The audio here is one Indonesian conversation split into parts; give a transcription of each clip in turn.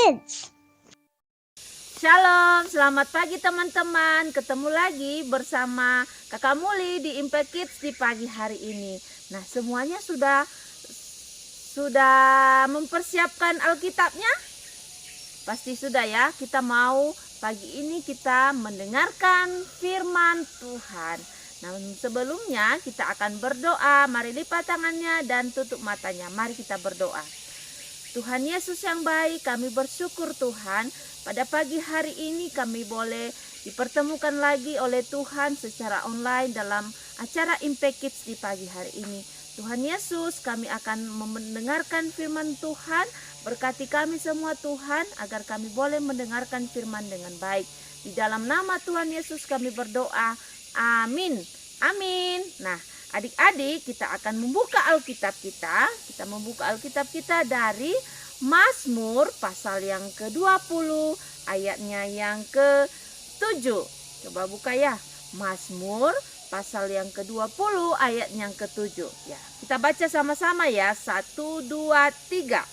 Kids. Shalom, selamat pagi teman-teman. Ketemu lagi bersama Kakak Muli di Impact Kids di pagi hari ini. Nah, semuanya sudah mempersiapkan Alkitabnya? Pasti sudah ya. Kita mau pagi ini kita mendengarkan firman Tuhan. Nah, sebelumnya kita akan berdoa. Mari lipat tangannya dan tutup matanya. Mari kita berdoa. Tuhan Yesus yang baik, kami bersyukur Tuhan, pada pagi hari ini kami boleh dipertemukan lagi oleh Tuhan secara online dalam acara Impact Kids di pagi hari ini. Tuhan Yesus, kami akan mendengarkan firman Tuhan, berkati kami semua Tuhan, agar kami boleh mendengarkan firman dengan baik. Di dalam nama Tuhan Yesus kami berdoa, amin, amin. Nah, adik-adik, kita akan membuka Alkitab kita. Kita membuka Alkitab kita dari Mazmur pasal yang ke-20 ayatnya yang ke-7. Coba buka ya. Mazmur pasal yang ke-20 ayat yang ke-7. Ya, kita baca sama-sama ya. 1, 2, 3.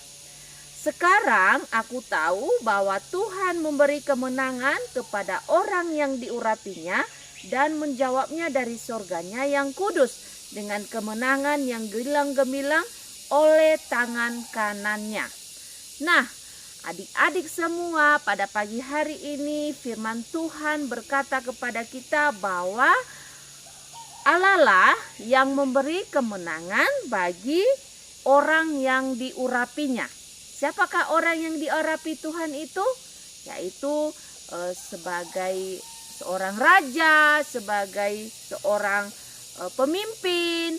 Sekarang aku tahu bahwa Tuhan memberi kemenangan kepada orang yang diurapinya dan menjawabnya dari surganya yang kudus dengan kemenangan yang gemilang-gemilang oleh tangan kanannya. Nah, adik-adik semua, pada pagi hari ini firman Tuhan berkata kepada kita bahwa Allah lah yang memberi kemenangan bagi orang yang diurapinya. Siapakah orang yang diurapi Tuhan itu? Yaitu sebagai seorang raja, sebagai seorang pemimpin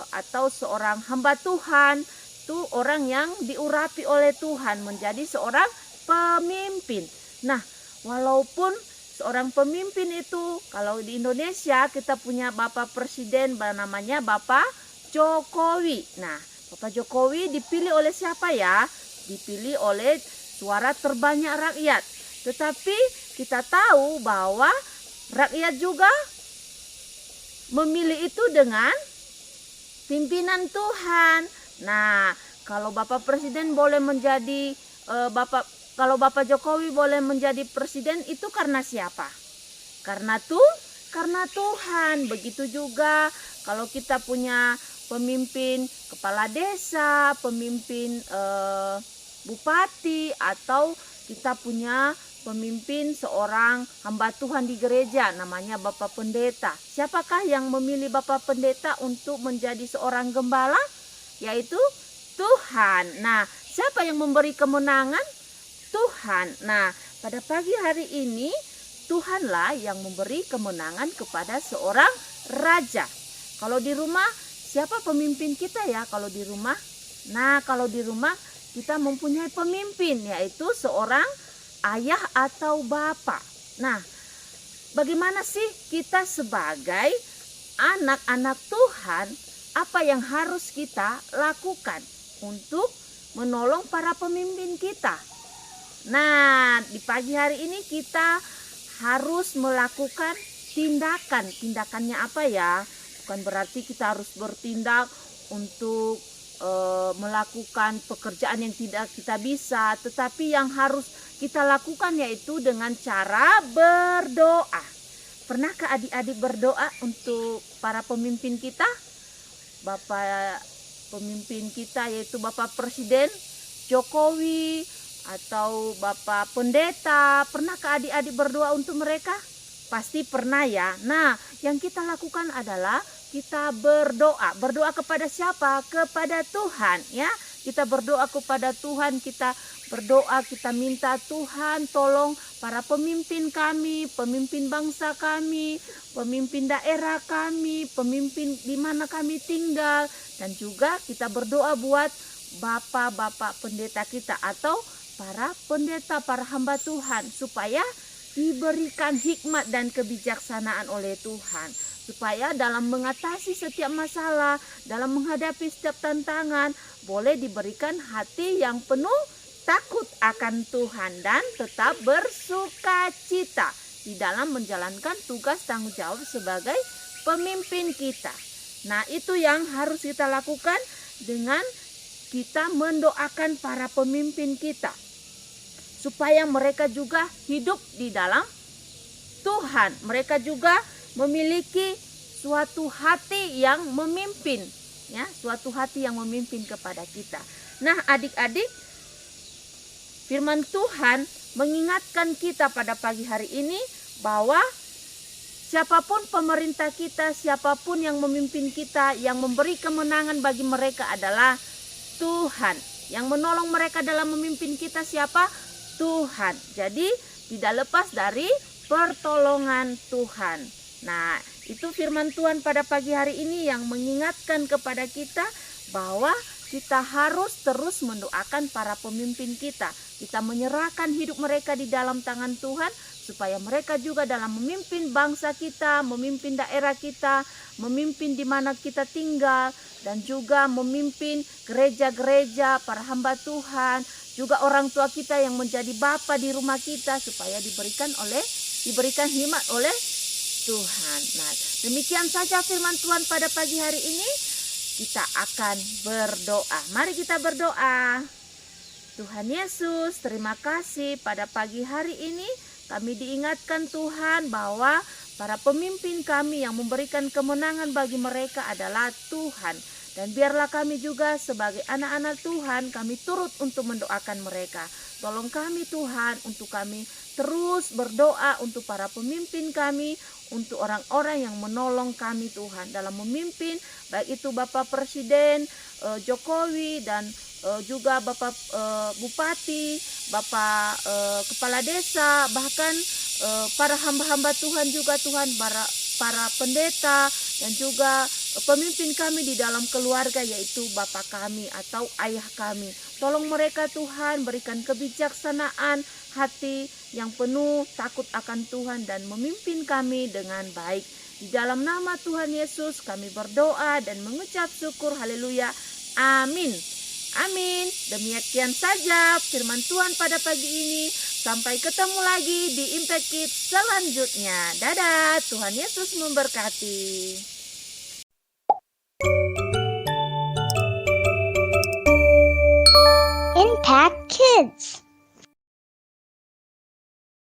atau seorang hamba Tuhan, itu orang yang diurapi oleh Tuhan menjadi seorang pemimpin. Nah, walaupun seorang pemimpin itu, kalau di Indonesia kita punya Bapak Presiden namanya Bapak Jokowi. Nah, Bapak Jokowi dipilih oleh siapa ya? Dipilih oleh suara terbanyak rakyat. Tetapi kita tahu bahwa rakyat juga memilih itu dengan pimpinan Tuhan. Nah, kalau Bapak Presiden boleh menjadi kalau Bapak Jokowi boleh menjadi presiden itu karena siapa? Karena Tuhan. Begitu juga kalau kita punya pemimpin kepala desa, pemimpin bupati, atau kita punya pemimpin seorang hamba Tuhan di gereja namanya Bapak Pendeta. Siapakah yang memilih Bapak Pendeta untuk menjadi seorang gembala? Yaitu Tuhan. Nah, siapa yang memberi kemenangan? Tuhan. Nah, pada pagi hari ini Tuhanlah yang memberi kemenangan kepada seorang raja. Kalau di rumah, siapa pemimpin kita ya kalau di rumah? Nah, kalau di rumah kita mempunyai pemimpin, yaitu seorang ayah atau bapak. Nah, bagaimana sih kita sebagai anak-anak Tuhan, apa yang harus kita lakukan untuk menolong para pemimpin kita? Nah, di pagi hari ini kita harus melakukan tindakan. Tindakannya apa ya? Bukan berarti kita harus bertindak untuk melakukan pekerjaan yang tidak kita bisa, tetapi yang harus kita lakukan yaitu dengan cara berdoa. Pernahkah adik-adik berdoa untuk para pemimpin kita? Bapak pemimpin kita yaitu Bapak Presiden Jokowi atau Bapak Pendeta, pernahkah adik-adik berdoa untuk mereka? Pasti pernah ya. Nah, yang kita lakukan adalah kita berdoa. Berdoa kepada siapa? Kepada Tuhan ya. Kita berdoa kepada Tuhan, kita berdoa, kita minta Tuhan tolong para pemimpin kami, pemimpin bangsa kami, pemimpin daerah kami, pemimpin di mana kami tinggal, dan juga kita berdoa buat bapak-bapak pendeta kita atau para pendeta, para hamba Tuhan, supaya diberikan hikmat dan kebijaksanaan oleh Tuhan, supaya dalam mengatasi setiap masalah, dalam menghadapi setiap tantangan, boleh diberikan hati yang penuh takut akan Tuhan dan tetap bersukacita di dalam menjalankan tugas tanggung jawab sebagai pemimpin kita. Nah, itu yang harus kita lakukan dengan kita mendoakan para pemimpin kita. supaya mereka juga hidup di dalam Tuhan. Mereka juga memiliki suatu hati yang memimpin, ya, suatu hati yang memimpin kepada kita. Nah, adik-adik, firman Tuhan mengingatkan kita pada pagi hari ini bahwa siapapun pemerintah kita, siapapun yang memimpin kita, yang memberi kemenangan bagi mereka adalah Tuhan. Yang menolong mereka dalam memimpin kita siapa? Tuhan. Jadi tidak lepas dari pertolongan Tuhan. Nah, itu firman Tuhan pada pagi hari ini yang mengingatkan kepada kita bahwa kita harus terus mendoakan para pemimpin kita. Kita menyerahkan hidup mereka di dalam tangan Tuhan, supaya mereka juga dalam memimpin bangsa kita, memimpin daerah kita, memimpin di mana kita tinggal, dan juga memimpin gereja-gereja, para hamba Tuhan, juga orang tua kita yang menjadi bapa di rumah kita, supaya diberikan hikmat oleh Tuhan. Nah, demikian saja firman Tuhan pada pagi hari ini. Kita akan berdoa. Mari kita berdoa. Tuhan Yesus, terima kasih pada pagi hari ini kami diingatkan Tuhan bahwa para pemimpin kami yang memberikan kemenangan bagi mereka adalah Tuhan. Dan biarlah kami juga sebagai anak-anak Tuhan, kami turut untuk mendoakan mereka. Tolong kami Tuhan, untuk kami terus berdoa untuk para pemimpin kami, untuk orang-orang yang menolong kami Tuhan dalam memimpin, baik itu Bapak Presiden Jokowi dan juga Bapak Bupati, Bapak Kepala Desa, bahkan para hamba-hamba Tuhan juga Tuhan, para pendeta, dan juga pemimpin kami di dalam keluarga, yaitu Bapak kami atau ayah kami. Tolong mereka Tuhan, berikan kebijaksanaan hati yang penuh takut akan Tuhan dan memimpin kami dengan baik. Di dalam nama Tuhan Yesus kami berdoa dan mengucap syukur, haleluya, amin. Amin. Demikian saja firman Tuhan pada pagi ini. Sampai ketemu lagi di Impact Kids selanjutnya. Dadah, Tuhan Yesus memberkati. Impact Kids.